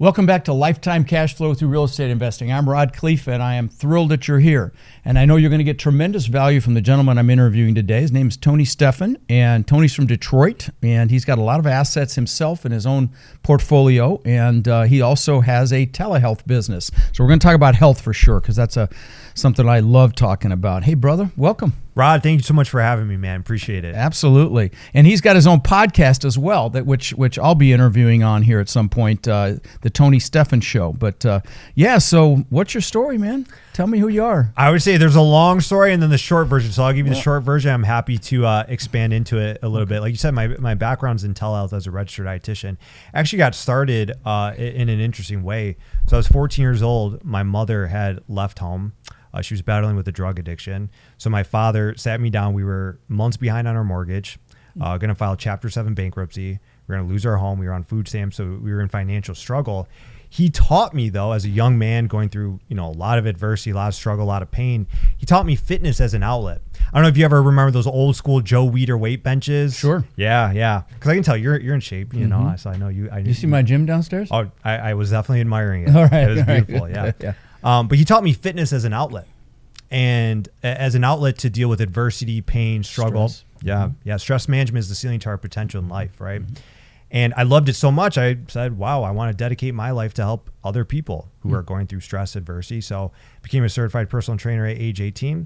Welcome back to Lifetime Cash Flow Through Real Estate Investing. I'm Rod Khalifa, and I am thrilled that you're here. And I know you're going to get tremendous value from the gentleman I'm interviewing today. His name is Tony Stephan, and Tony's from Detroit, and he's got a lot of assets himself in his own portfolio, and he also has a telehealth business. So we're going to talk about health for sure, because that's something I love talking about. Hey, brother, welcome. Rod, thank you so much for having me, man. Appreciate it. Absolutely. And he's got his own podcast as well, which I'll be interviewing on here at some point, the Tony Stephan Show. But so what's your story, man? Tell me who you are. I would say there's a long story and then the short version. So I'll give you the short version. I'm happy to expand into it a little bit. Like you said, my background's in telehealth as a registered dietitian. I actually got started in an interesting way. So I was 14 years old. My mother had left home. She was battling with a drug addiction. So my father sat me down. We were months behind on our mortgage, going to file Chapter 7 bankruptcy. We were going to lose our home. We were on food stamps, so we were in financial struggle. He taught me, though, as a young man going through, a lot of adversity, a lot of struggle, a lot of pain. He taught me fitness as an outlet. I don't know if you ever remember those old school Joe Weider weight benches. Sure. Yeah. Because I can tell you're in shape, So I know you. You see my gym downstairs? Oh, I was definitely admiring it. All right. It was beautiful. Yeah. But he taught me fitness as an outlet, and as an outlet to deal with adversity, pain, struggle. Stress. Yeah. Stress management is the ceiling to our potential in life, right? And I loved it so much. I said, wow, I want to dedicate my life to help other people who are going through stress, adversity. So became a certified personal trainer at age 18,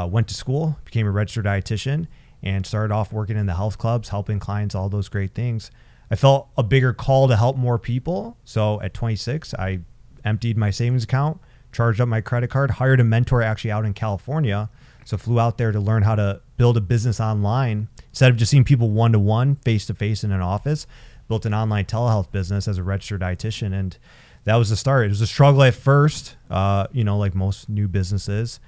went to school, became a registered dietitian, and started off working in the health clubs, helping clients, all those great things. I felt a bigger call to help more people. So at 26, I emptied my savings account, charged up my credit card, hired a mentor actually out in California. So flew out there to learn how to build a business online. Instead of just seeing people one-to-one, face-to-face in an office, built an online telehealth business as a registered dietitian. And that was the start. It was a struggle at first, like most new businesses.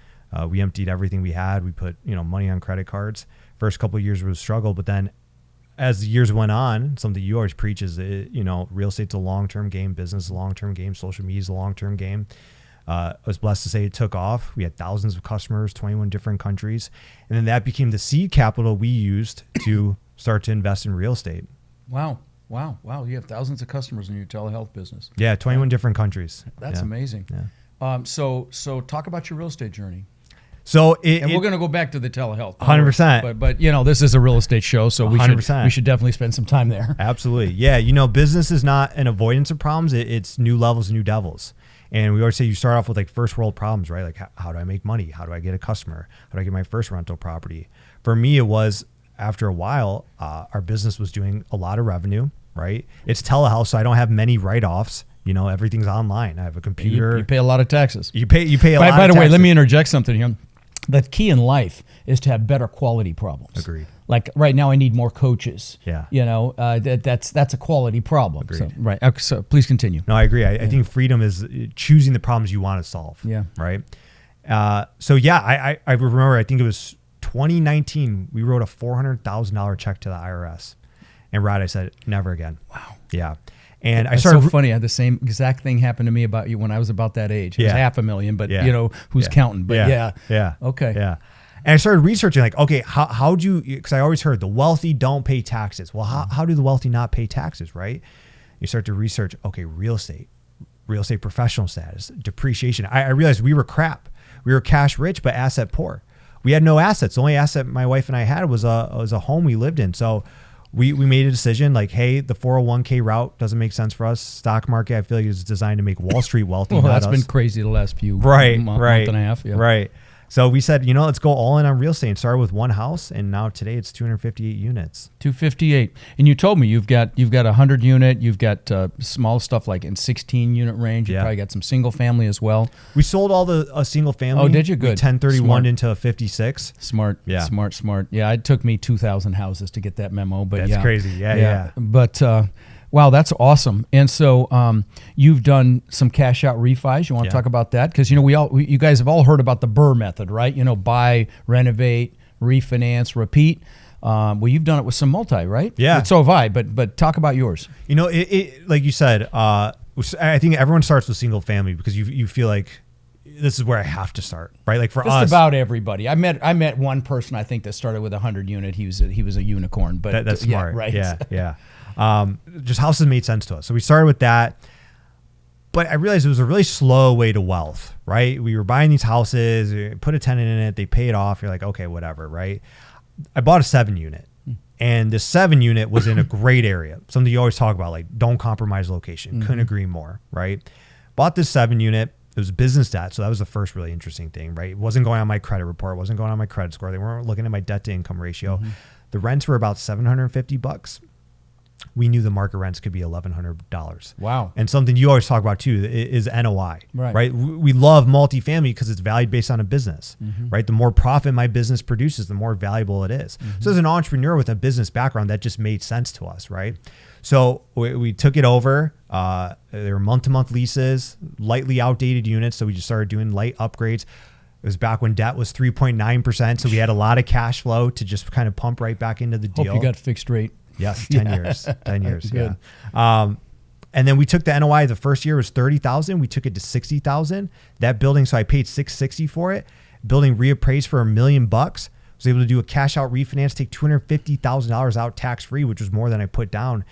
We emptied everything we had. We put, money on credit cards. First couple of years was a struggle, but then as the years went on, something you always preach is, real estate's a long-term game, business is a long-term game, social media is a long-term game. I was blessed to say it took off. We had thousands of customers, 21 different countries. And then that became the seed capital we used to start to invest in real estate. Wow. You have thousands of customers in your telehealth business. Yeah, 21 different countries. That's amazing. Yeah. So talk about your real estate journey. So we're going to go back to the telehealth. 100%. But this is a real estate show, so we should definitely spend some time there. Absolutely. Yeah, business is not an avoidance of problems. It's new levels, new devils. And we always say you start off with like first world problems, right? Like how do I make money? How do I get a customer? How do I get my first rental property? For me, it was after a while, our business was doing a lot of revenue, right? It's telehealth, so I don't have many write-offs. Everything's online. I have a computer. You pay a lot of taxes. You pay a lot of taxes. By the way, let me interject something here. The key in life is to have better quality problems. Agreed. Like right now, I need more coaches. Yeah. That's a quality problem. Agreed. So, right. So please continue. No, I agree. I think freedom is choosing the problems you want to solve. Yeah. Right. I remember, I think it was 2019, we wrote a $400,000 check to the IRS. And Rod, I said, never again. Wow. Yeah. And That's so funny. I had the same exact thing happen to me about you when I was about that age. It was $500,000, but who's counting? But yeah. Okay. Yeah. And I started researching like, okay, how do you, because I always heard the wealthy don't pay taxes. Well, how do the wealthy not pay taxes, right? You start to research, okay, real estate professional status, depreciation. I realized we were crap. We were cash rich, but asset poor. We had no assets. The only asset my wife and I had was a home we lived in. So we made a decision like, hey, the 401k route doesn't make sense for us. Stock market, I feel like is designed to make Wall Street wealthy. Well, that's been crazy the last few month and a half. Yeah. Right. So we said, let's go all in on real estate and started with one house. And now today it's 258 units. 258. And you told me you've got 100 unit, you've got small stuff like in 16 unit range. You probably got some single family as well. We sold all the single family. Oh, did you? Good. 1031 into a 56. Smart. Yeah. Smart. Yeah. It took me 2,000 houses to get that memo, but that's crazy. Yeah. But, wow, that's awesome. And so you've done some cash out refis. You want to talk about that? Because, you guys have all heard about the BRRRR method, right? Buy, renovate, refinance, repeat. Well, you've done it with some multi, right? Yeah. But so have I, but talk about yours. It like you said, I think everyone starts with single family because you feel like this is where I have to start, right? Like for us. Just about everybody. I met one person, I think, that started with 100 unit. He was a unicorn. But that's smart. Right. Yeah. Just houses made sense to us. So we started with that. But I realized it was a really slow way to wealth, right? We were buying these houses, we put a tenant in it, they pay it off. You're like, okay, whatever, right? I bought a 7-unit, and the 7-unit was in a great area. Something you always talk about, like don't compromise location. Couldn't agree more, right? Bought this 7-unit. It was business debt, so that was the first really interesting thing, right? It wasn't going on my credit report, it wasn't going on my credit score. They weren't looking at my debt to income ratio. The rents were about $750. We knew the market rents could be $1,100. Wow. And something you always talk about too is NOI, right? We love multifamily because it's valued based on a business, right? The more profit my business produces, the more valuable it is. So as an entrepreneur with a business background, that just made sense to us, right? So we took it over. There were month-to-month leases, lightly outdated units. So we just started doing light upgrades. It was back when debt was 3.9%. So we had a lot of cash flow to just kind of pump right back into the deal. Hope you got fixed rate. Yes, 10 years. 10 years. Good. Yeah. And then we took the NOI. The first year was $30,000. We took it to $60,000. That building, so I paid $660 for it. Building reappraised for $1 million. Was able to do a cash out refinance, take $250,000 out tax free, which was more than I put down.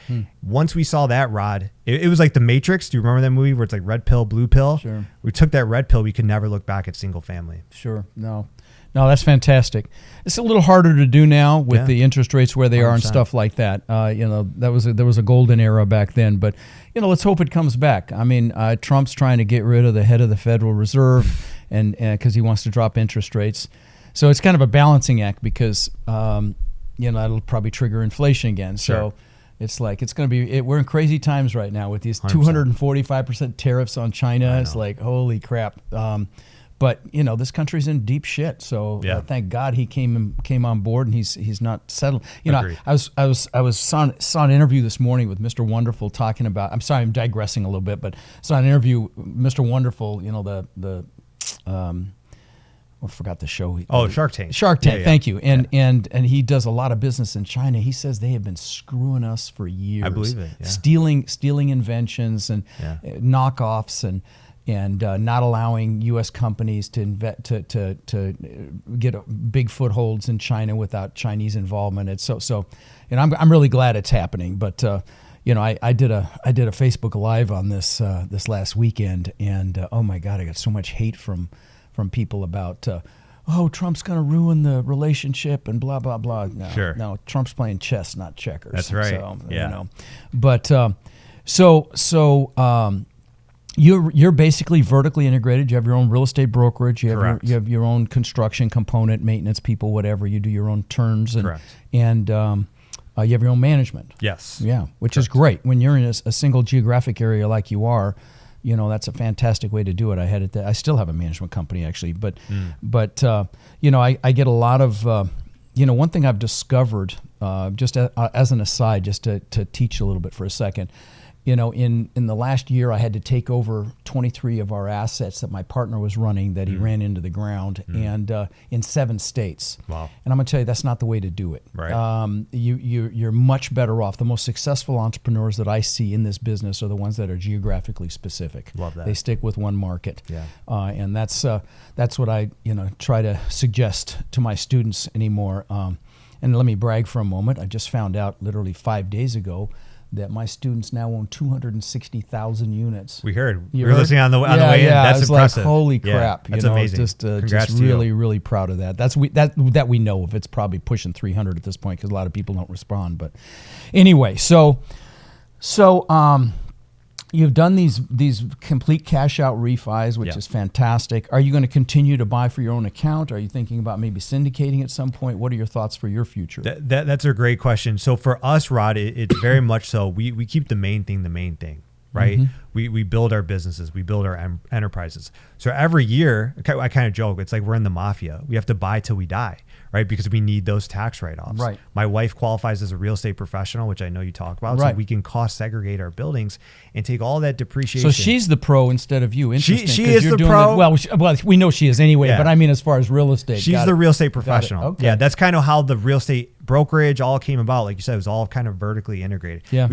Once we saw that, Rod, it was like The Matrix. Do you remember that movie where it's like red pill, blue pill? Sure. We took that red pill. We could never look back at single family. Sure. No, that's fantastic. It's a little harder to do now with the interest rates where they are and 100%. stuff like that. There was a golden era back then, but let's hope it comes back. I mean, Trump's trying to get rid of the head of the Federal Reserve, and because he wants to drop interest rates. So it's kind of a balancing act because that'll probably trigger inflation again. So. Sure. It's like it's going to be. We're in crazy times right now with these 100%. 245% tariffs on China. It's like holy crap. But this country's in deep shit. So thank God he came on board, and he's not settled. Agreed. I saw an interview this morning with Mr. Wonderful talking about. I'm sorry, I'm digressing a little bit, but saw an interview with Mr. Wonderful. I forgot the show. Shark Tank. Shark Tank. Yeah. Thank you. And he does a lot of business in China. He says they have been screwing us for years. I believe it. Yeah. Stealing inventions and knockoffs and not allowing U.S. companies to get big footholds in China without Chinese involvement. It's so I'm really glad it's happening. But I did a Facebook Live on this last weekend, and oh my God, I got so much hate from people about Trump's going to ruin the relationship and blah blah blah. No, Trump's playing chess, not checkers. That's right. So, But you're basically vertically integrated. You have your own real estate brokerage. You have your own construction component, maintenance people, whatever. You do your own turns and you have your own management. Yes. Yeah, which is great when you're in a single geographic area like you are. That's a fantastic way to do it. I still have a management company actually, but I get a lot of one thing I've discovered just as an aside, just to teach a little bit for a second. In the last year, I had to take over 23 of our assets that my partner was running that he ran into the ground, and in 7 states. Wow! And I'm going to tell you, that's not the way to do it. Right. You're much better off. The most successful entrepreneurs that I see in this business are the ones that are geographically specific. Love that. They stick with one market. Yeah. And that's what I try to suggest to my students anymore. And let me brag for a moment. I just found out literally 5 days ago that my students now own 260,000 units. We heard. You We were heard? listening on the way in. That's impressive. Like, holy crap. That's amazing. Just Congrats to really, you. really proud of that. That we know of. It's probably pushing 300 at this point because a lot of people don't respond. But anyway, so you've done these complete cash out refis, which is fantastic. Are you going to continue to buy for your own account? Are you thinking about maybe syndicating at some point? What are your thoughts for your future? That's a great question. So for us, Rod, it's very much so. We keep the main thing, right? We build our businesses. We build our enterprises. So every year, I kind of joke, it's like we're in the mafia. We have to buy till we die, right? Because we need those tax write-offs. Right. My wife qualifies as a real estate professional, which I know you talk about. Right. So we can cost segregate our buildings and take all that depreciation. So she's the pro instead of you. Interesting. She 'cause is you're the doing pro. well, we know she is anyway, Yeah. but I mean as far as real estate. She's got the it. real estate Got it. professional. Okay. Yeah, that's kind of how the real estate brokerage all came about. Like you said, it was all kind of vertically integrated. Yeah.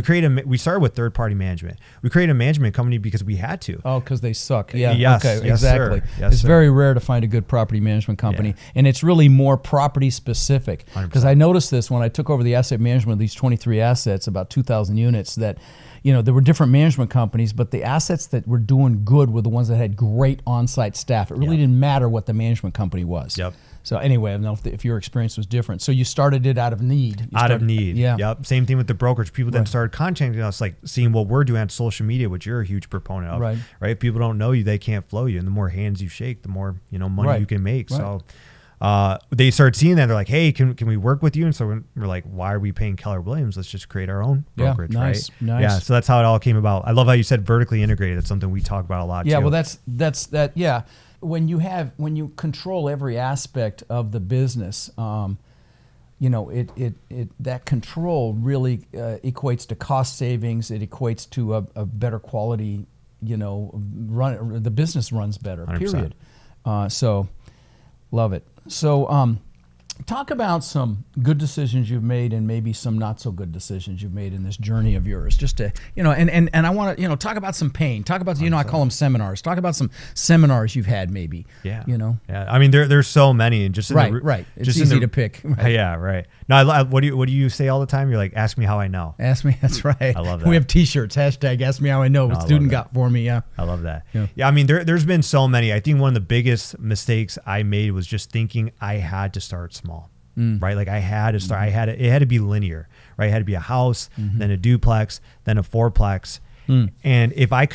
We started with third-party management. We created a management company because we had to. Oh, because they suck. Yeah. Yes, Okay. yes, Exactly. sir. Yes, It's sir. very rare to find a good property management company, and it's really more property specific. 100%. Because I noticed this when I took over the asset management of these 23 assets, about 2,000 units, that there were different management companies, but the assets that were doing good were the ones that had great on-site staff. It really didn't matter what the management company was. Yep. So anyway, I don't know if your experience was different. So you started it out of need. Out of need. Yeah. Yep. Same thing with the brokerage. People then started contacting us, like seeing what we're doing on social media, which you're a huge proponent of. Right. Right. If people don't know you, they can't flow you. And the more hands you shake, the more, money Right. you can make. Right. So they started seeing that. They're like, hey, can we work with you? And so we're like, why are we paying Keller Williams? Let's just create our own Yeah, brokerage. nice, Right. nice. Yeah. So that's how it all came about. I love how you said vertically integrated. That's something we talk about a lot. Yeah, too. well, that's that. Yeah, when you control every aspect of the business, that control really equates to cost savings. It equates to a better quality. The business runs better. 100%. Period. So, love it. So, talk about some good decisions you've made and maybe some not so good decisions you've made in this journey of yours. Just to, and I want to, talk about some pain. Talk about, I call them seminars. Talk about some seminars you've had maybe. Yeah. Yeah. I mean, there's so many, and just in Right. It's easy to pick. Right. Yeah. Right. No, what do you say all the time? You're like, ask me how I know. Ask me. That's right. I love that. We have T-shirts. Hashtag Ask Me How I Know. No, A I student love got for me. Yeah. I love that. Yeah. I mean, there's been so many. I think one of the biggest mistakes I made was just thinking I had to start small. Right. Like I had to start, it had to be linear, right? It had to be a house, then a duplex, then a fourplex. And if I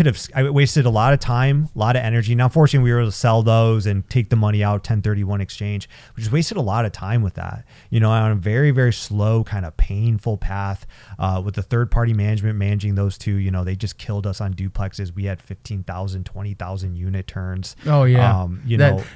wasted a lot of time, a lot of energy. Now, fortunately, we were able to sell those and take the money out, 1031 exchange. We just wasted a lot of time with that, on a very, very slow, kind of painful path with the third-party management managing those two. They just killed us on duplexes. We had 15,000, 20,000 unit turns. Oh, yeah.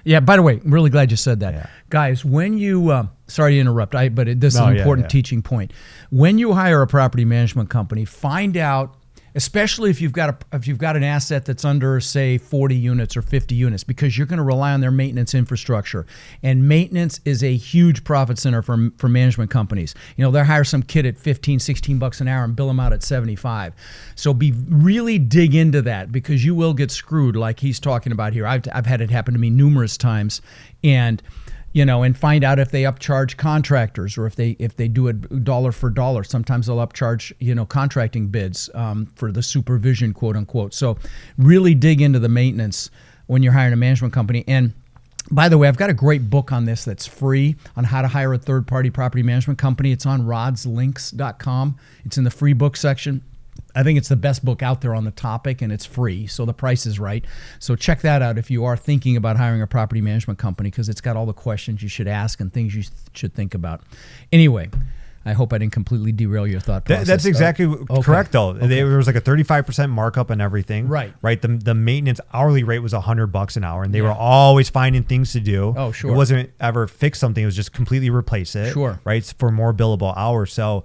Yeah, by the way, I'm really glad you said that. Yeah. Guys, when you, sorry to interrupt, but this is an important teaching point. When you hire a property management company, find out, especially if you've got an asset that's under, say, 40 units or 50 units, because you're going to rely on their maintenance infrastructure. And maintenance is a huge profit center for management companies. They'll hire some kid at $15-16 an hour and bill them out at 75. So really dig into that, because you will get screwed like he's talking about here. I've had it happen to me numerous times, and find out if they upcharge contractors, or if they do it dollar for dollar. Sometimes they'll upcharge, contracting bids for the supervision, quote unquote. So really dig into the maintenance when you're hiring a management company. And by the way, I've got a great book on this that's free on how to hire a third-party property management company. It's on rodslinks.com. It's in the free book section. I think it's the best book out there on the topic, and it's free, so the price is right. So check that out if you are thinking about hiring a property management company, because it's got all the questions you should ask and things you should think about. Anyway, I hope I didn't completely derail your thought process. That's exactly correct, though. Okay. There was like a 35% markup on everything. Right. The maintenance hourly rate was $100 an hour, and they were always finding things to do. Oh, sure. It wasn't ever fix something; it was just completely replace it. Sure. Right, for more billable hours. So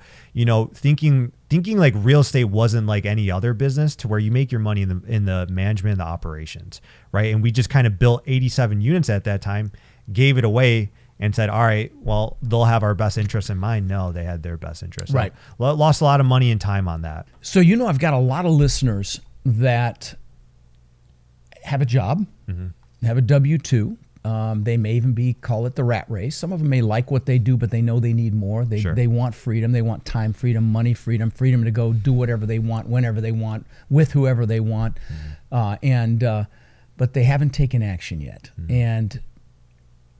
thinking like real estate wasn't like any other business, to where you make your money in the management and the operations, right? And we just kind of built 87 units at that time, gave it away, and said, all right, well, they'll have our best interest in mind. No, they had their best interest. Right. Lost a lot of money and time on that. So I've got a lot of listeners that have a job, have a W-2. They may even call it the rat race. Some of them may like what they do, but they know they need more. They want freedom. They want time freedom, money freedom to go do whatever they want, whenever they want, with whoever they want. But they haven't taken action yet. And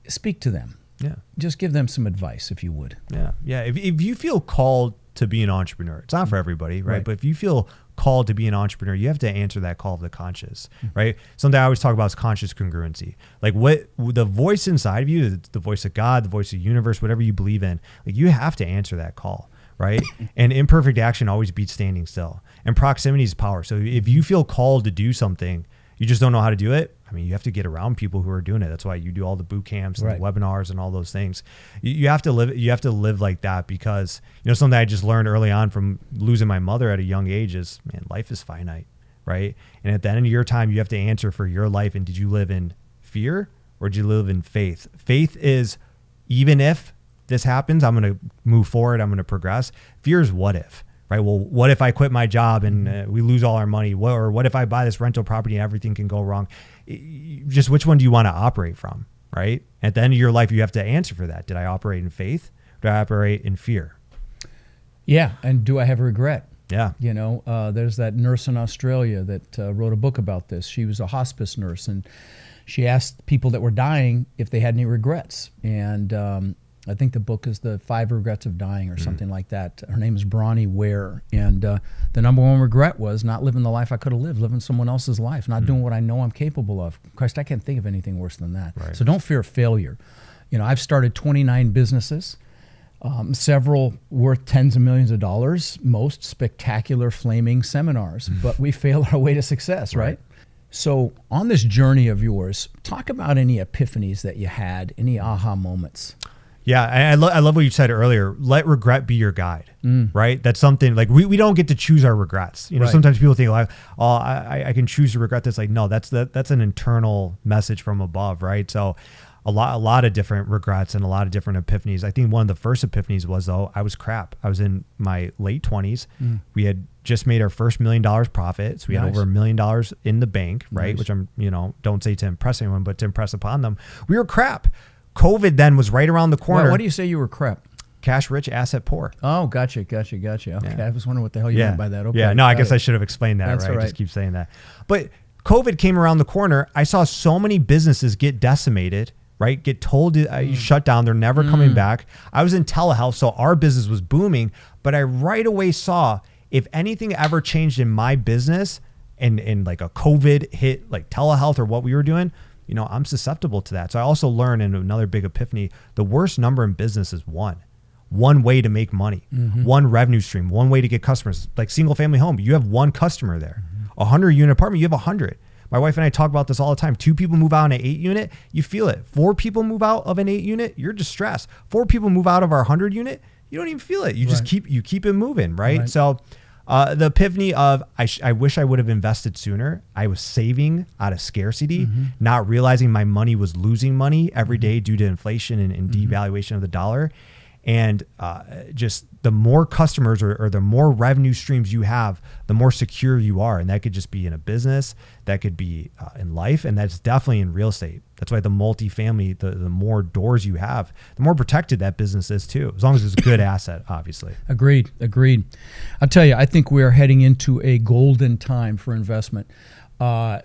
speak to them. Yeah. Just give them some advice, if you would. Yeah. Yeah. If you feel called to be an entrepreneur, it's not for everybody, right? But if you feel called to be an entrepreneur, you have to answer that call of the conscious, right? Something I always talk about is conscious congruency. Like what the voice inside of you, the voice of God, the voice of the universe, whatever you believe in, like you have to answer that call, right? And imperfect action always beats standing still. And proximity is power. So if you feel called to do something, you just don't know how to do it. I mean, you have to get around people who are doing it. That's why you do all the boot camps and the webinars and all those things. You have to live like that, because something I just learned early on from losing my mother at a young age is, man, life is finite, right? And at the end of your time, you have to answer for your life. And did you live in fear, or did you live in faith? Faith is, even if this happens, I'm going to move forward. I'm going to progress. Fear is what if, right? Well, what if I quit my job and we lose all our money? Or what if I buy this rental property and everything can go wrong? Just which one do you want to operate from, right? At the end of your life, you have to answer for that. Did I operate in faith? Or do I operate in fear? Yeah. And do I have regret? Yeah. You know, there's that nurse in Australia that wrote a book about this. She was a hospice nurse, and she asked people that were dying if they had any regrets. And I think the book is The 5 Regrets of Dying or something like that. Her name is Bronnie Ware. And the number one regret was not living the life I could have lived, living someone else's life, not doing what I know I'm capable of. Christ, I can't think of anything worse than that. Right. So don't fear failure. You know, I've started 29 businesses. Several worth tens of millions of dollars, most spectacular flaming seminars, but we failed our way to success, right? So on this journey of yours, talk about any epiphanies that you had, any aha moments. Yeah, I love what you said earlier. Let regret be your guide, right? That's something like we don't get to choose our regrets. You know, sometimes people think like, oh, I can choose to regret this. Like, no, that's an internal message from above, right? So a lot of different regrets and a lot of different epiphanies. I think one of the first epiphanies was, though, I was crap. I was in my late 20s. We had just made our first $1 million profit. So we had over $1 million in the bank, right? Which I'm, don't say to impress anyone, but to impress upon them. We were crap. COVID then was right around the corner. Well, what do you say you were crap? Cash rich, asset poor. Oh, gotcha. Okay, I was wondering what the hell you meant by that. Okay, yeah, no, I guess I should have explained that, That's right? all right. Just keep saying that. But COVID came around the corner. I saw so many businesses get decimated, right? Get told to shut down. They're never coming back. I was in telehealth, so our business was booming. But I right away saw if anything ever changed in my business and like a COVID hit, like telehealth or what we were doing, I'm susceptible to that. So I also learned in another big epiphany, the worst number in business is one way to make money, one revenue stream, one way to get customers. Like single family home, you have one customer there. 100 unit apartment, you have 100. My wife and I talk about this all the time. 2 people move out in an 8 unit, you feel it. 4 people move out of an 8 unit, you're distressed. 4 people move out of our 100 unit, you don't even feel it. You just keep it moving, right? So the epiphany of I wish I would have invested sooner. I was saving out of scarcity, not realizing my money was losing money every day due to inflation and devaluation of the dollar. And just the more customers or the more revenue streams you have, the more secure you are. And that could just be in a business, that could be in life, and that's definitely in real estate. That's why the multifamily, the more doors you have, the more protected that business is too, as long as it's a good asset, obviously. Agreed. I'll tell you, I think we are heading into a golden time for investment.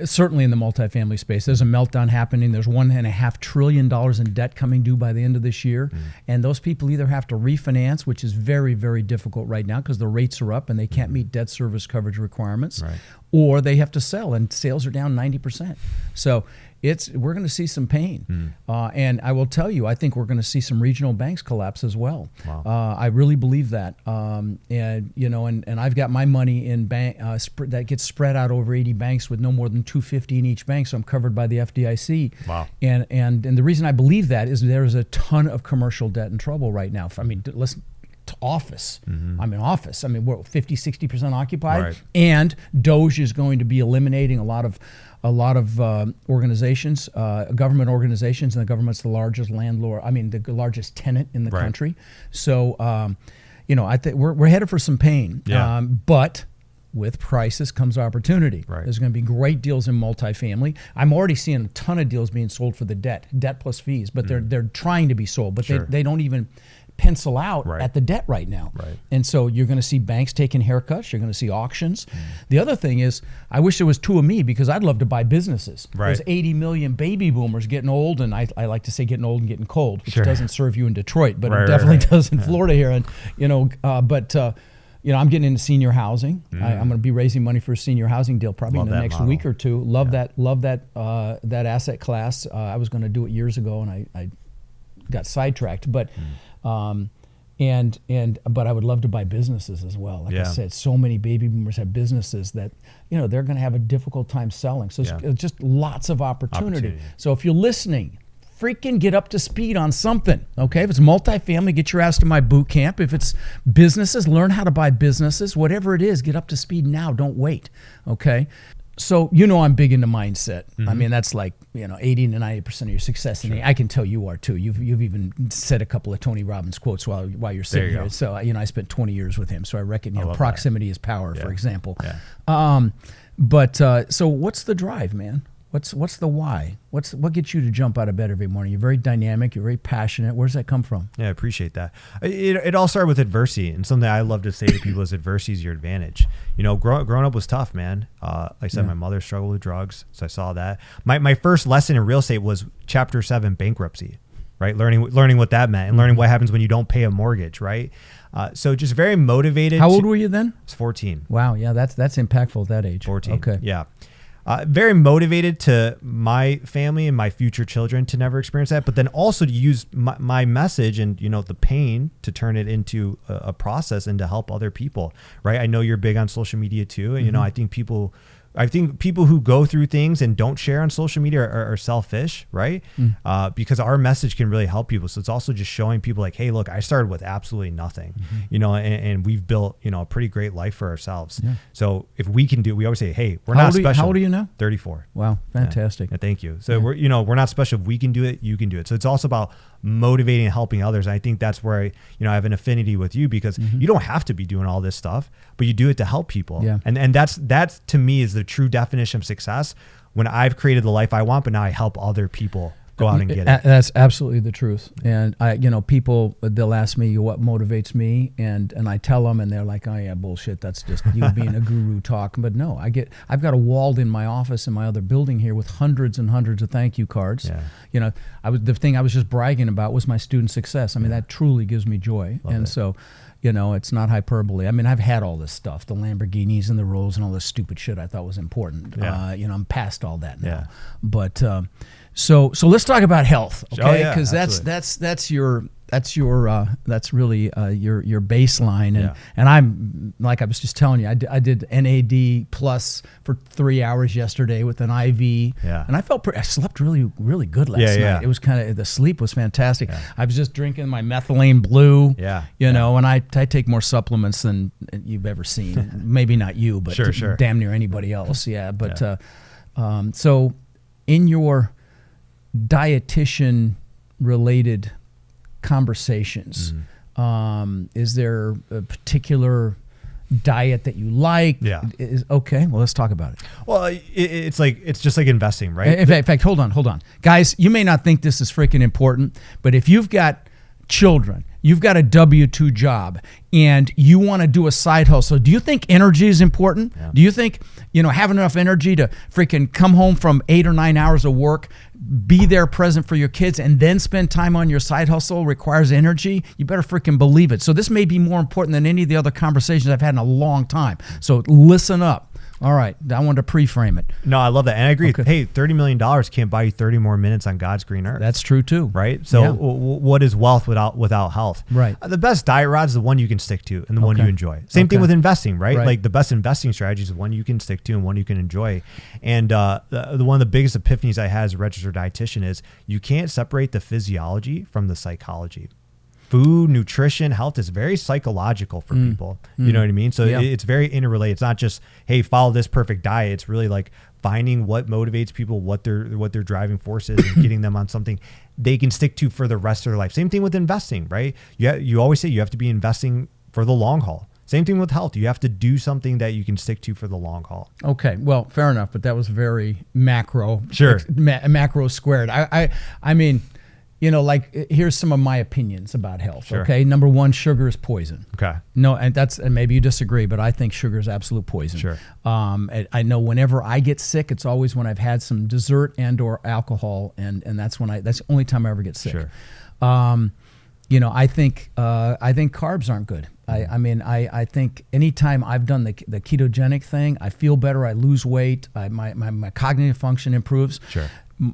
Certainly in the multifamily space, there's a meltdown happening. There's $1.5 trillion in debt coming due by the end of this year. And those people either have to refinance, which is very, very difficult right now because the rates are up and they can't meet debt service coverage requirements, or they have to sell, and sales are down 90%. So we're going to see some pain. And I will tell you, I think we're going to see some regional banks collapse as well. Wow. I really believe that. And I've got my money in bank that gets spread out over 80 banks with no more than 250 in each bank, so I'm covered by the FDIC. Wow. And the reason I believe that is there's a ton of commercial debt in trouble right now. I mean, listen, to office. I'm in office. I mean, we're 50, 60% occupied, and DOGE is going to be eliminating a lot of organizations, government organizations, and the government's the largest landlord. I mean, the largest tenant in the country. So, I think we're headed for some pain. Yeah. But with crisis comes opportunity. There's going to be great deals in multifamily. I'm already seeing a ton of deals being sold for the debt plus fees, but they're trying to be sold, but they don't even pencil out at the debt right now. And so you're going to see banks taking haircuts. You're going to see auctions. The other thing is, I wish there was 2 of me because I'd love to buy businesses. There's 80 million baby boomers getting old, and I like to say getting old and getting cold, which doesn't serve you in Detroit, but it definitely does in Florida here. And I'm getting into senior housing. I'm going to be raising money for a senior housing deal probably in the next week or two. Love that asset class. I was going to do it years ago, and I got sidetracked, but but I would love to buy businesses as well. Like I said, so many baby boomers have businesses that they're going to have a difficult time selling. So it's just lots of opportunity. So if you're listening, freaking get up to speed on something. Okay, if it's multifamily, get your ass to my boot camp. If it's businesses, learn how to buy businesses. Whatever it is, get up to speed now. Don't wait. Okay. So, I'm big into mindset. I mean, that's like, 80 to 90% of your success. And I can tell you are too. You've even said a couple of Tony Robbins quotes while you're sitting here. So, I spent 20 years with him. So I reckon, proximity is power, for example. Yeah. So what's the drive, man? What's the why? What gets you to jump out of bed every morning? You're very dynamic. You're very passionate. Where does that come from? Yeah, I appreciate that. It all started with adversity, and something I love to say to people is adversity is your advantage. Growing up was tough, man. Like I said, my mother struggled with drugs, so I saw that. My first lesson in real estate was Chapter 7 bankruptcy, right? Learning what that meant and learning what happens when you don't pay a mortgage, right? So just very motivated. How old were you then? I was 14. Wow, yeah, that's impactful at that age. 14. Okay. Yeah. Very motivated to my family and my future children to never experience that, but then also to use my message and, the pain to turn it into a process and to help other people, right? I know you're big on social media too. And, I think people who go through things and don't share on social media are selfish, right? Because our message can really help people. So it's also just showing people like, hey, look, I started with absolutely nothing, and we've built, a pretty great life for ourselves. Yeah. So if we can we always say, hey, we're not special. How old are you now? 34. Wow. Fantastic. Yeah, thank you. So we're not special. If we can do it, you can do it. So it's also about motivating and helping others. And I think that's where I have an affinity with you, because you don't have to be doing all this stuff, but you do it to help people. Yeah. And that's to me is the true definition of success, when I've created the life I want, but now I help other people go out and get it. That's absolutely the truth. And people, they'll ask me what motivates me, and I tell them, and they're like, oh yeah, bullshit. That's just you being a guru talk. But no, I've got a walled in my office in my other building here with hundreds and hundreds of thank you cards. Yeah. The thing I was just bragging about was my student success. I mean, that truly gives me joy. Love it. So, it's not hyperbole. I mean, I've had all this stuff, the Lamborghinis and the Rolls and all this stupid shit I thought was important. Yeah. I'm past all that now. Yeah. But so let's talk about health, okay? Because that's really your baseline, and I'm like I was just telling you, I did NAD plus for 3 hours yesterday with an IV, and I slept really really good last night. Yeah. It was the sleep was fantastic. Yeah. I was just drinking my methylene blue, and I take more supplements than you've ever seen. Maybe not you, but sure. Damn near anybody else. Yeah, but so in your dietitian related conversations, is there a particular diet that you like? Okay, well, let's talk about it. Well, it's just like investing, right? In fact, hold on guys, you may not think this is freaking important, but if you've got children, you've got a W-2 job, and you want to do a side hustle, do you think energy is important? Do you think having enough energy to freaking come home from 8 or 9 hours of work, be there present for your kids, and then spend time on your side hustle requires energy? You better freaking believe it. So this may be more important than any of the other conversations I've had in a long time. So listen up. All right, I wanted to pre-frame it. No, I love that, and I agree. Okay. Hey, $30 million can't buy you 30 more minutes on God's green earth. That's true too, right? So, what is wealth without health? Right. The best diet rod is the one you can stick to and the one you enjoy. Same thing with investing, right? Like the best investing strategy is the one you can stick to and one you can enjoy. And the one of the biggest epiphanies I had as a registered dietitian is you can't separate the physiology from the psychology. Food, nutrition, health is very psychological for people. You know what I mean? So it's very interrelated. It's not just, hey, follow this perfect diet. It's really like finding what motivates people, what their driving force is, and getting them on something they can stick to for the rest of their life. Same thing with investing, right? You always say you have to be investing for the long haul. Same thing with health. You have to do something that you can stick to for the long haul. Okay, well, fair enough, but that was very macro. Sure. Macro squared. I mean, here's some of my opinions about health. Sure. Okay, number one, sugar is poison. Okay. No, and maybe you disagree, but I think sugar is absolute poison. Sure. I know whenever I get sick, it's always when I've had some dessert and or alcohol, and that's the only time I ever get sick. Sure. I think carbs aren't good. I think anytime I've done the ketogenic thing, I feel better. I lose weight. My cognitive function improves. Sure.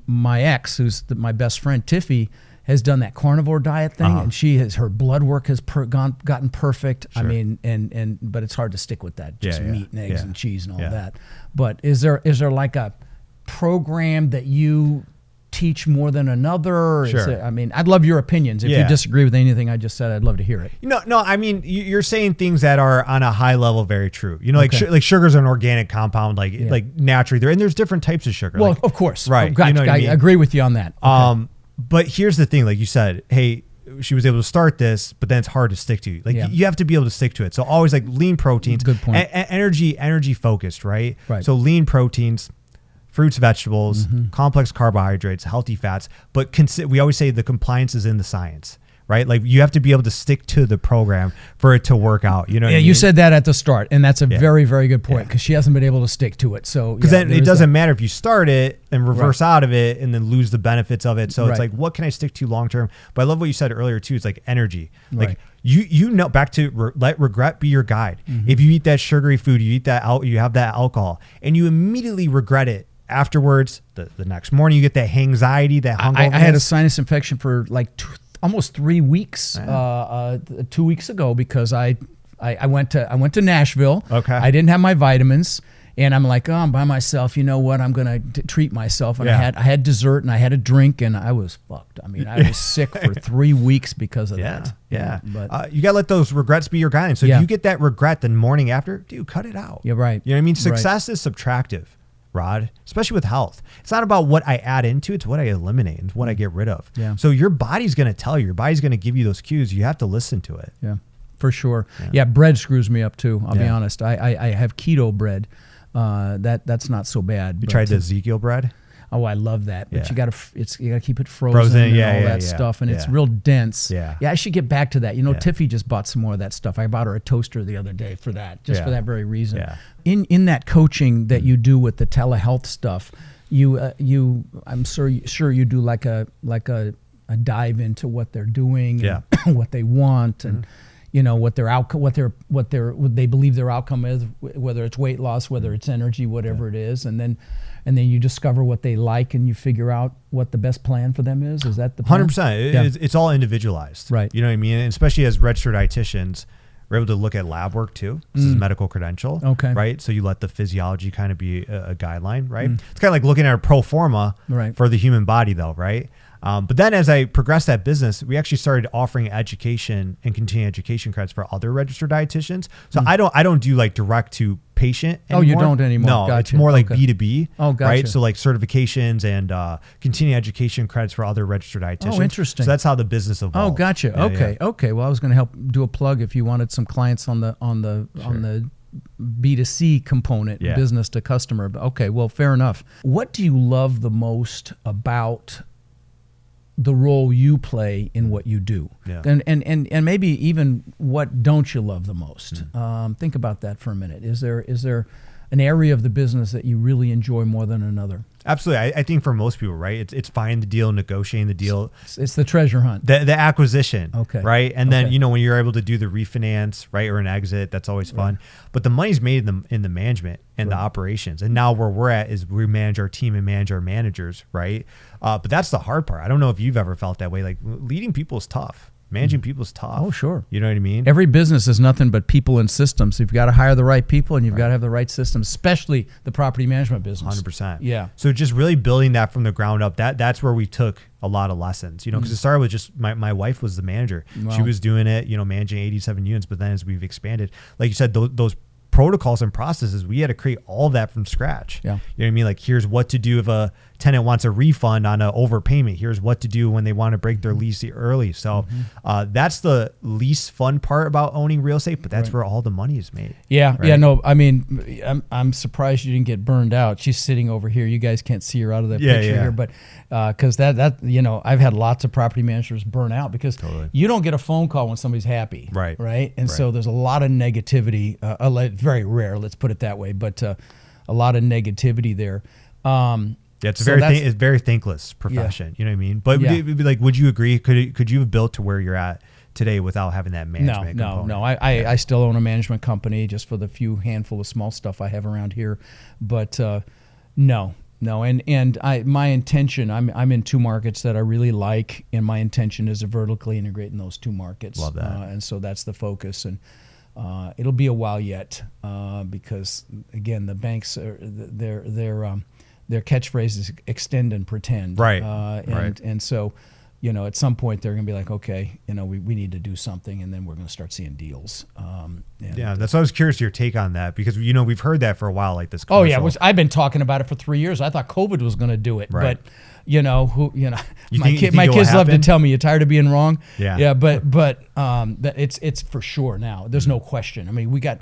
My ex, who's my best friend, Tiffy, has done that carnivore diet thing, and her blood work has gotten perfect. Sure. I mean, but it's hard to stick with that. Just meat and eggs and cheese and all that. But is there like a program that you teach more than another? Sure. I mean, I'd love your opinions. If you Yeah. disagree with anything I just said, I'd love to hear it. No, I mean, you're saying things that are on a high level very true. You know, like Okay. like sugar's an organic compound, like naturally there, and there's different types of sugar. Well, like, of course. right. Oh, gotcha. You know what I I mean? agree with you on that. Okay. But here's the thing, like you said, hey, she was able to start this, but then it's hard to stick to. Like Yeah. you have to be able to stick to it. So always like lean proteins, Good point. energy focused, right? Right. So lean proteins, fruits, vegetables, complex carbohydrates, healthy fats. But we always say the compliance is in the science, right? Like you have to be able to stick to the program for it to work out. You know? Yeah, what I you mean? said that at the start, and that's a Yeah. very, very good point Yeah. because she hasn't been able to stick to it. So Because yeah, then there it is doesn't that. matter if you start it and reverse out of it and then lose the benefits of it. So Right. it's like, what can I stick to long term? But I love what you said earlier too. It's like energy. Like Right. you know, back to let regret be your guide. Mm-hmm. If you eat that sugary food, you eat that out, you have that alcohol, and you immediately regret it afterwards. The next morning, you get that anxiety, that hungover. I had a sinus infection for like almost 3 weeks 2 weeks ago because I went to Nashville. Okay. I didn't have my vitamins. And I'm like, oh, I'm by myself. You know what? I'm gonna treat myself. And Yeah. I had dessert and I had a drink and I was fucked. I mean, I was sick for 3 weeks because of that. Yeah. But You gotta let those regrets be your guidance. So Yeah. if you get that regret the morning after, dude, cut it out. You're right. You know what I mean? Right. Success is subtractive, Rod, especially with health. It's not about what I add into, it's what I eliminate and what I get rid of. Yeah. So your body's gonna tell you, your body's gonna give you those cues. You have to listen to it. Yeah, for sure. Yeah, bread screws me up too. I'll be Yeah. honest. I have keto bread. That's not so bad. You tried the Ezekiel bread? Oh, I love that. But Yeah. you gotta keep it frozen, Frozen, and yeah, all yeah, that yeah. stuff, and it's Yeah. real dense. Yeah. I should get back to that. You know, Yeah. Tiffy just bought some more of that stuff. I bought her a toaster the other day for that, just for Yeah. that very reason. Yeah. In that coaching that you do with the telehealth stuff, I'm sure you do like a dive into what they're doing, Yeah. and what they want, and you know what their outcome, what they believe their outcome is, whether it's weight loss, whether it's energy, whatever it is, and then you discover what they like and you figure out what the best plan for them is. Is that the plan? 100%. Yeah. It's all individualized. Right. You know what I mean? And especially as registered dietitians, we're able to look at lab work too. This is a medical credential. Okay. Right. So you let the physiology kind of be a guideline, right? It's kind of like looking at a pro forma Right. for the human body though, right? But then as I progressed that business, we actually started offering education and continuing education credits for other registered dietitians. So I don't do like direct to patient Oh, you anymore. don't anymore. No, it's Gotcha. more like Okay. B2B. Oh, gotcha. Right. So like certifications and continuing education credits for other registered dietitians. Oh, interesting. So that's how the business Oh, evolved. gotcha. Yeah, Okay, yeah. okay. Well, I was going to help do a plug if you wanted some clients on the B2C component, Yeah. business to customer. But okay, well, fair enough. What do you love the most about the role you play in what you do? Yeah. And maybe even what don't you love the most? Think about that for a minute. Is there an area of the business that you really enjoy more than another? Absolutely. I think for most people, right, it's finding the deal, negotiating the deal, It's the treasure hunt. the acquisition. Okay. Right. And then, Okay. when you're able to do the refinance, right, or an exit, that's always fun. But the money's made in the management and the operations. And now where we're at is we manage our team and manage our managers, right? But that's the hard part. I don't know if you've ever felt that way. Like leading people is tough. Managing people is tough. Oh, sure. You know what I mean? Every business is nothing but people and systems. You've got to hire the right people and you've got to have the right systems, especially the property management business. 100%. Yeah. So just really building that from the ground up, that's where we took a lot of lessons, because it started with just my wife was the manager. Wow. She was doing it, managing 87 units. But then as we've expanded, like you said, those protocols and processes, we had to create all that from scratch. Yeah. You know what I mean? Like here's what to do if a tenant wants a refund on an overpayment. Here's what to do when they want to break their lease early. So that's the least fun part about owning real estate, but that's where all the money is made. Yeah, Right. yeah, no, I mean, I'm surprised you didn't get burned out. She's sitting over here. You guys can't see her out of that Yeah, picture yeah. here, but because that I've had lots of property managers burn out because Totally. you don't get a phone call when somebody's happy, Right. right, and Right. so there's a lot of negativity. Very rare, let's put it that way, but a lot of negativity there. Yeah, it's a So it's very thankless profession. You know what I mean? But Yeah. like, would you agree? Could you have built to where you're at today without having that management component? No. I still own a management company just for the few handful of small stuff I have around here, but no. And my intention, I'm in 2 markets that I really like, and my intention is to vertically integrate in those 2 markets. Love that. And so that's the focus, and it'll be a while yet because again, the banks are their catchphrase is extend and pretend. Right. And so, at some point they're going to be like, okay, we need to do something, and then we're going to start seeing deals. That's why I was curious your take on that, because we've heard that for a while, like this. Oh yeah, I've been talking about it for 3 years. I thought COVID was going to do it, right. But my kids love to tell me, "You're tired of being wrong." Yeah. But it's for sure now. There's no question. I mean, we got.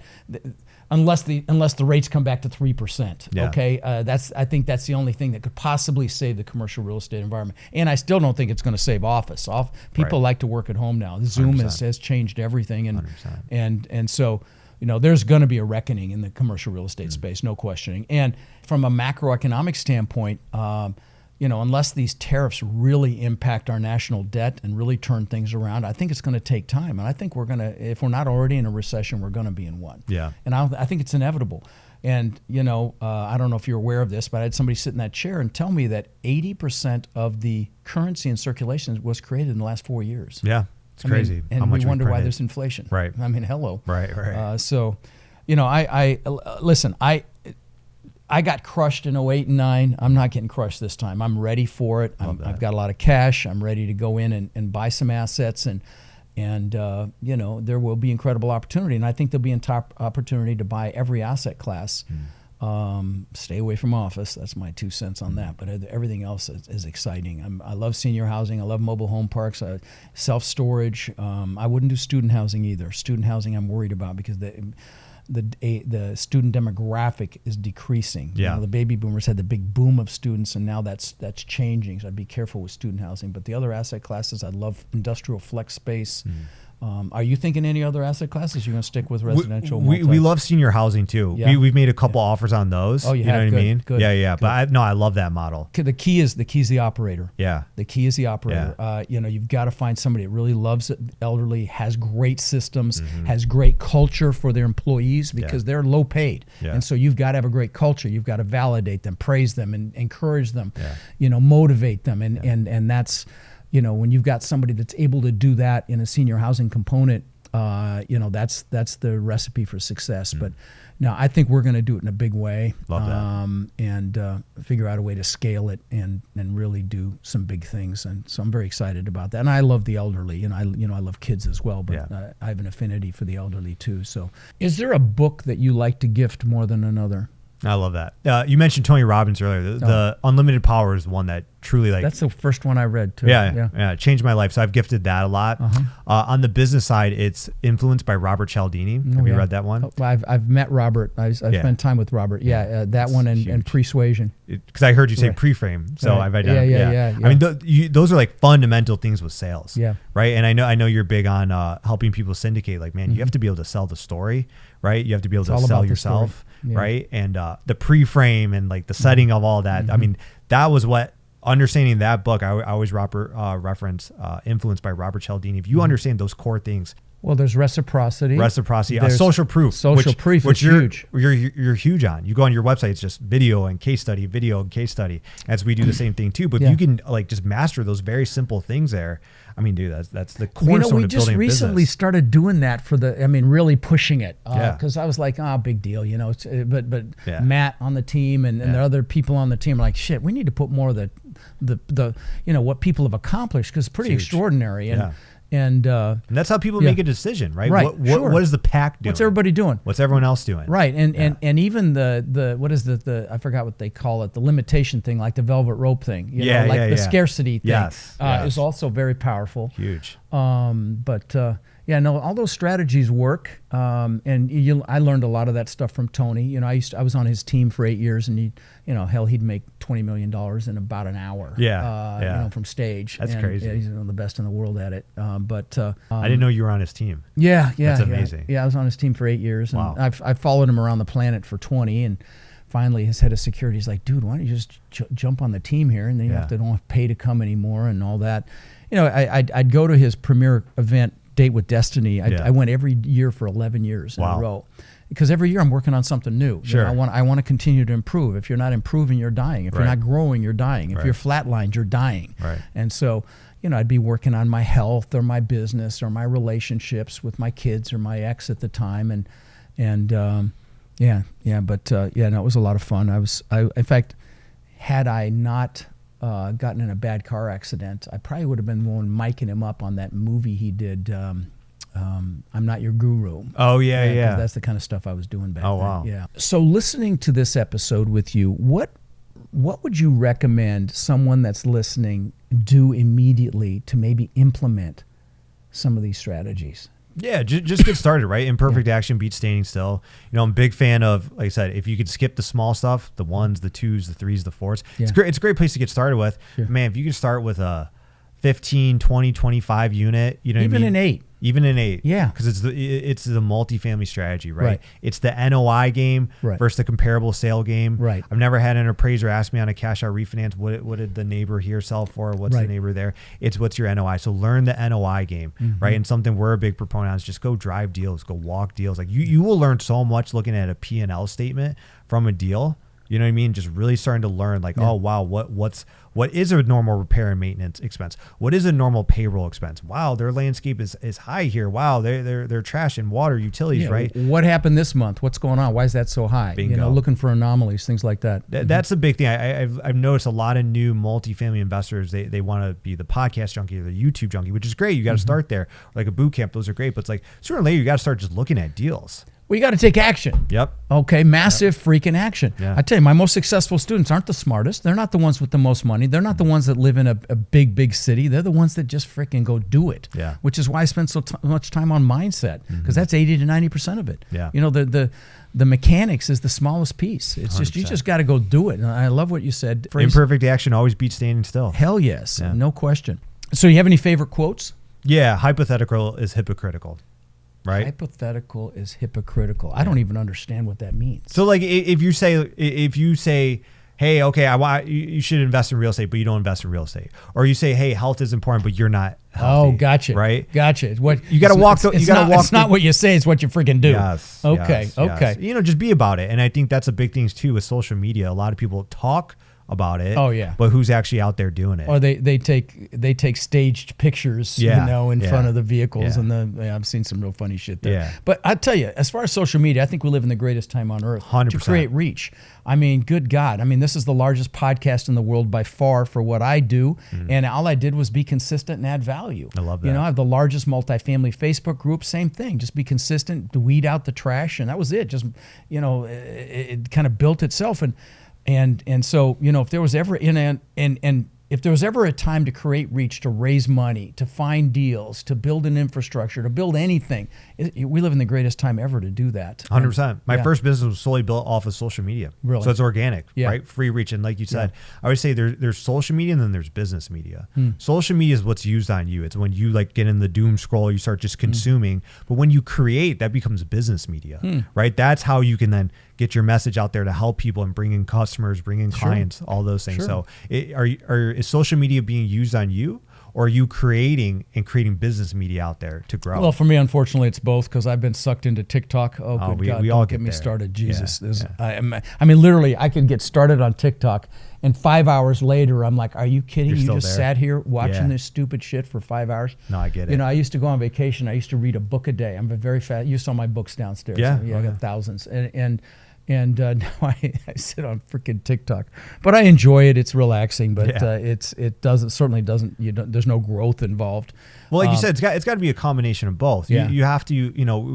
Unless the rates come back to 3%, yeah. Okay, I think that's the only thing that could possibly save the commercial real estate environment. And I still don't think it's going to save office. People like to work at home now. Zoom has changed everything, and so there's going to be a reckoning in the commercial real estate space, no questioning. And from a macroeconomic standpoint, unless these tariffs really impact our national debt and really turn things around, I think it's going to take time. And I think if we're not already in a recession, we're going to be in one. Yeah. And I think it's inevitable. And, I don't know if you're aware of this, but I had somebody sit in that chair and tell me that 80% of the currency in circulation was created in the last 4 years. Yeah. It's crazy. And we wonder why there's inflation. Right. I mean, hello. Right. So, listen, I got crushed in 08 and 09. I'm not getting crushed this time. I'm ready for it. I've got a lot of cash. I'm ready to go in and buy some assets, and there will be incredible opportunity. And I think there'll be top opportunity to buy every asset class. Stay away from office. That's my 2 cents on that. But everything else is exciting. I love senior housing. I love mobile home parks, self-storage. I wouldn't do student housing either. Student housing I'm worried about because the student demographic is decreasing. Yeah. The baby boomers had the big boom of students, and now that's changing. So I'd be careful with student housing. But the other asset classes, I love industrial flex space. Are you thinking any other asset classes? You're going to stick with residential? We love senior housing too. Yeah. We've made a couple offers on those. Oh, you know have? what Good, I mean? good, Yeah. good. But I love that model. The key is the operator. Yeah. The key is the operator. Yeah. You've got to find somebody that really loves the elderly, has great systems, has great culture for their employees because they're low paid. Yeah. And so you've got to have a great culture. You've got to validate them, praise them, and encourage them, motivate them. And that's, when you've got somebody that's able to do that in a senior housing component, that's the recipe for success. But now I think we're going to do it in a big way. Love that. And figure out a way to scale it and really do some big things. And so I'm very excited about that. And I love the elderly, and I love kids as well, but I have an affinity for the elderly too. So is there a book that you like to gift more than another? I love that. You mentioned Tony Robbins earlier. The Unlimited Power is the one that truly That's the first one I read too. Yeah. Changed my life. So I've gifted that a lot. On the business side, it's Influenced by Robert Cialdini. Have you read that one? I've met Robert. I've spent time with Robert. That one and Persuasion. Because I heard you say pre-frame, so I've identified. Yeah. I mean, those are like fundamental things with sales. Yeah. Right. And I know you're big on helping people syndicate. Like, man, you have to be able to sell the story, right? You have to be able to sell yourself, right? And the pre-frame and like the setting of all that. I mean, that was what. Understanding that book, I always reference Influenced by Robert Cialdini. If you understand those core things, well, there's reciprocity, there's social proof, which huge. You're huge on. You go on your website, it's just video and case study, as we do the same thing too. But if you can like just master those very simple things there, I mean, dude, that's the cornerstone of building a business. We just recently started doing that really pushing it. Because I was like, big deal, But Matt on the team and the other people on the team are like, shit, we need to put more of the what people have accomplished, because it's pretty extraordinary. And that's how people make a decision, right? Right. What is the pack doing? What's everybody doing? What's everyone else doing? Right. And even the what is the I forgot what they call it, the limitation thing, like the velvet rope thing. The scarcity thing is also very powerful. Huge. All those strategies work. I learned a lot of that stuff from Tony. I was on his team for 8 years, and he'd make $20 million in about an hour. From stage. That's crazy. Yeah, he's the best in the world at it. I didn't know you were on his team. That's amazing. Yeah, I was on his team for 8 years, and wow. I've followed him around the planet for 20. And finally, his head of security is like, "Dude, why don't you just jump on the team here, and then you don't have to pay to come anymore and all that." I'd go to his premier event, Date with Destiny. I went every year for 11 years in a row, because every year I'm working on something new. Sure. I want to continue to improve. If you're not improving, you're dying. If you're not growing, you're dying. If you're flatlined, you're dying. Right. And so, I'd be working on my health or my business or my relationships with my kids or my ex at the time, it was a lot of fun. In fact, had I not gotten in a bad car accident, I probably would have been one miking him up on that movie he did, I'm Not Your Guru. Oh, yeah, 'cause that's the kind of stuff I was doing back Oh, then. wow. Yeah. So listening to this episode with you, what would you recommend someone that's listening do immediately to maybe implement some of these strategies? Yeah, just get started, right? Imperfect action beats standing still. You know, I'm a big fan of, like I said, if you could skip the small stuff, the 1s, the 2s, the 3s, the 4s, Yeah. it's great. It's a great place to get started with. Sure. Man, if you could start with a 15, 20, 25 unit, you know what I Even mean? an 8. Even an 8. Yeah. Because it's the multifamily strategy, right? Right. It's the NOI game Right. versus the comparable sale game. Right. I've never had an appraiser ask me on a cash out refinance, what did the neighbor here sell for? What's Right. the neighbor there? It's what's your NOI. So learn the NOI game, right? And something we're a big proponent on is just go drive deals, go walk deals. Like you will learn so much looking at a P&L statement from a deal. You know what I mean? Just really starting to learn, like, oh wow, what is a normal repair and maintenance expense? What is a normal payroll expense? Wow, their landscape is high here. Wow, they're trash and water, utilities, Yeah, right? What happened this month? What's going on? Why is that so high? You know, Bingo. looking for anomalies, things like that. That's the big thing. I've noticed a lot of new multifamily investors. They want to be the podcast junkie or the YouTube junkie, which is great. You got to start there, like a boot camp. Those are great, but it's like sooner or later you got to start just looking at deals. Well, you got to take action. Yep. Okay, massive freaking action. Yeah. I tell you, my most successful students aren't the smartest. They're not the ones with the most money. They're not the ones that live in a big city. They're the ones that just freaking go do it. Yeah. Which is why I spend so much time on mindset, because that's 80 to 90% of it. Yeah. You know, the mechanics is the smallest piece. It's just you 100%. just got to go do it. And I love what you said. Imperfect action always beats standing still. Hell yes, Yeah. no question. So you have any favorite quotes? Yeah, hypothetical is hypocritical, right? Hypothetical is hypocritical. I don't even understand what that means. So like if you say, hey, okay, I want you should invest in real estate, but you don't invest in real estate, or you say, hey, health is important, but you're not healthy. Oh, gotcha. Right? Gotcha. It's what You gotta it's- walk it's- the- you it's gotta not- walk It's the- not what you say; it's what you freaking do. Yes. Okay. yes, Okay. yes. You know, just be about it. And I think that's a big thing too with social media. A lot of people talk about it. Oh, yeah. But who's actually out there doing it? Or they take staged pictures, Yeah, you know, in yeah, front of the vehicles, yeah. and I've seen some real funny shit there. Yeah. But I tell you, as far as social media, I think we live in the greatest time on earth 100%. to create reach. I mean, good God! I mean, this is the largest podcast in the world by far for what I do, and all I did was be consistent and add value. I love You that. know, I have the largest multifamily Facebook group. Same thing, just be consistent, to weed out the trash, and that was it. Just it kind of built itself, and so if there was ever if there was ever a time to create reach, to raise money, to find deals, to build an infrastructure, to build anything, we live in the greatest time ever to do that. 100%. My Yeah. first business was solely built off of social media. Really? So it's organic, Yeah. right? Free reach. And like you said, I would say there's social media and then there's business media. Social media is what's used on you. It's when you like get in the doom scroll, you start just consuming. But when you create, that becomes business media, right? That's how you can then get your message out there to help people and bring in customers, bring in clients, all those things. Sure. So is social media being used on you, or are you creating business media out there to grow? Well, for me, unfortunately, it's both, because I've been sucked into TikTok. Oh, good we God, all don't get get me there. started. Jesus. Yeah, I mean, literally, I could get started on TikTok, and 5 hours later, I'm like, are you kidding? You're You still just there? sat here watching Yeah. this stupid shit for 5 hours? No, I get it. You know, I used to go on vacation. I used to read a book a day. I'm a very fast. You saw my books downstairs. Yeah. I Oh, got yeah. thousands. And now I sit on freaking TikTok, but I enjoy it. It's relaxing, but Yeah. there's no growth involved. Well, like you said, it's got to be a combination of both. Yeah. You have to,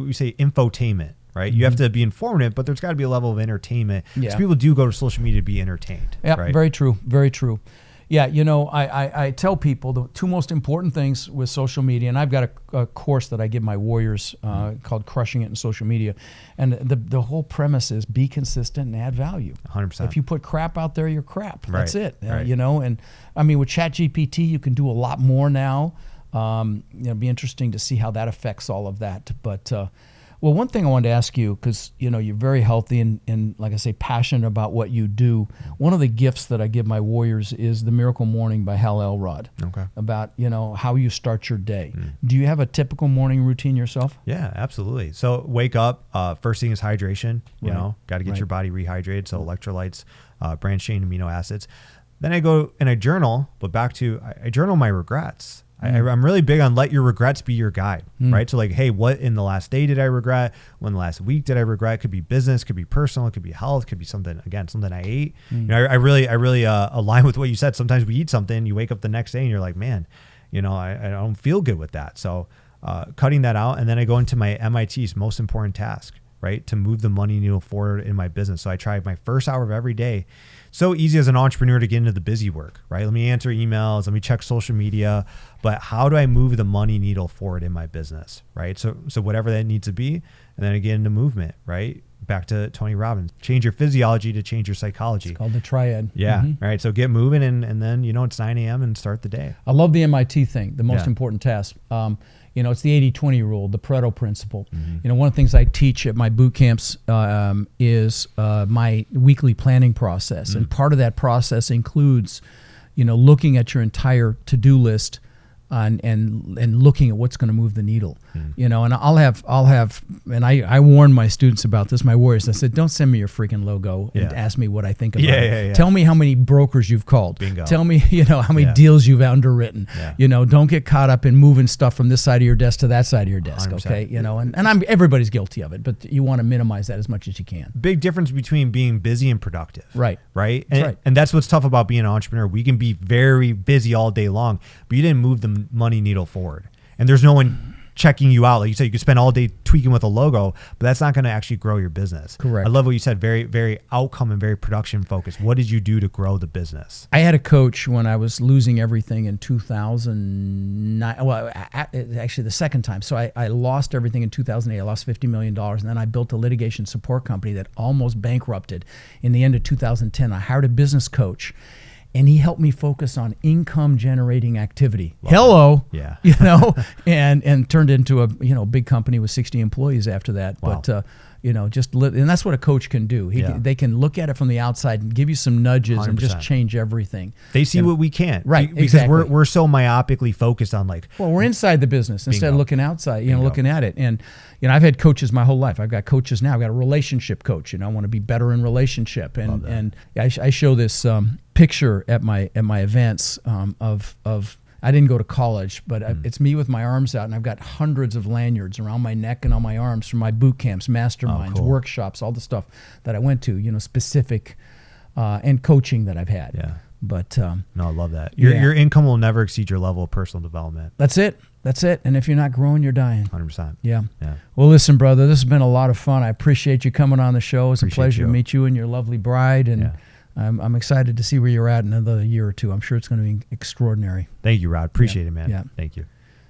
we say infotainment, right? You have to be informative, but there's got to be a level of entertainment. Because Yeah. people do go to social media to be entertained. Yeah, right? very true. Very true. Yeah, I tell people the two most important things with social media, and I've got a course that I give my warriors called Crushing It in Social Media. And the whole premise is be consistent and add value. 100%. If you put crap out there, you're crap. That's Right, it. right. And I mean, with ChatGPT, you can do a lot more now. It'd be interesting to see how that affects all of that. But well, one thing I wanted to ask you, because you're very healthy and like I say, passionate about what you do. One of the gifts that I give my warriors is the Miracle Morning by Hal Elrod. Okay. About how you start your day. Do you have a typical morning routine yourself? Yeah, absolutely. So wake up. First thing is hydration. Got to get Right. your body rehydrated. So electrolytes, branched chain amino acids. Then I go and I journal, but back to I journal my regrets. I'm really big on let your regrets be your guide, right? So like, hey, what in the last day did I regret? When the last week did I regret? It could be business, could be personal, it could be health, could be something I ate. You know, I really align with what you said. Sometimes we eat something, you wake up the next day and you're like, man, you know, I don't feel good with that. So cutting that out. And then I go into my MIT's most important task, right? To move the money needle forward in my business. So I try my first hour of every day. So easy as an entrepreneur to get into the busy work, right? Let me answer emails, let me check social media, but how do I move the money needle forward in my business, right? So whatever that needs to be, and then I get into movement, right? Back to Tony Robbins, change your physiology to change your psychology. It's called the triad. Yeah. Right. So get moving and then, you know, it's 9 a.m. and start the day. I love the MIT thing, the most important task. You know, it's the 80-20 rule, the Pareto principle. You know, one of the things I teach at my boot camps is my weekly planning process. And part of that process includes, you know, looking at your entire to-do list and looking at what's going to move the needle. You know, and I'll have, and I warn my students about this, my warriors. I said, don't send me your freaking logo and ask me what I think about it. Tell me how many brokers you've called. Bingo. Tell me, you know, how many deals you've underwritten. You know, don't get caught up in moving stuff from this side of your desk to that side of your desk. 100%. Okay. You know, and everybody's guilty of it, but you want to minimize that as much as you can. Big difference between being busy and productive. Right. Right. That's right. And that's what's tough about being an entrepreneur. We can be very busy all day long, but you didn't move the money needle forward. And there's no one checking you out. Like you said, you could spend all day tweaking with a logo, but that's not going to actually grow your business. Correct. I love what you said. Very, very outcome and very production focused. What did you do to grow the business? I had a coach when I was losing everything in 2009. Well, actually the second time. So I lost everything in 2008. I lost $50 million. And then I built a litigation support company that almost bankrupted in the end of 2010. I hired a business coach, and he helped me focus on income generating activity. Wow. Yeah. You know, and turned into a, you know, big company with 60 employees after that. Wow. But, you know, and that's what a coach can do. They can look at it from the outside and give you some nudges 100%. And just change everything. They see what we can't. Right. Because exactly. we're so myopically focused on like. Well, we're inside the business instead of looking outside, you know, looking at it. And, you know, I've had coaches my whole life. I've got coaches now. I've got a relationship coach. You know, I want to be better in relationship. And I show this picture at my events of I didn't go to college, but it's me with my arms out, and I've got hundreds of lanyards around my neck and on my arms from my boot camps, masterminds, workshops, all the stuff that I went to, you know, specific and coaching that I've had. Yeah. But no, I love that. Your income will never exceed your level of personal development. That's it. And if you're not growing, you're dying. 100%. Yeah. Well, listen, brother, this has been a lot of fun. I appreciate you coming on the show. It's a pleasure to meet you and your lovely bride. And I'm excited to see where you're at in another year or two. I'm sure it's going to be extraordinary. Thank you, Rod. Appreciate it, man. Yeah. Thank you.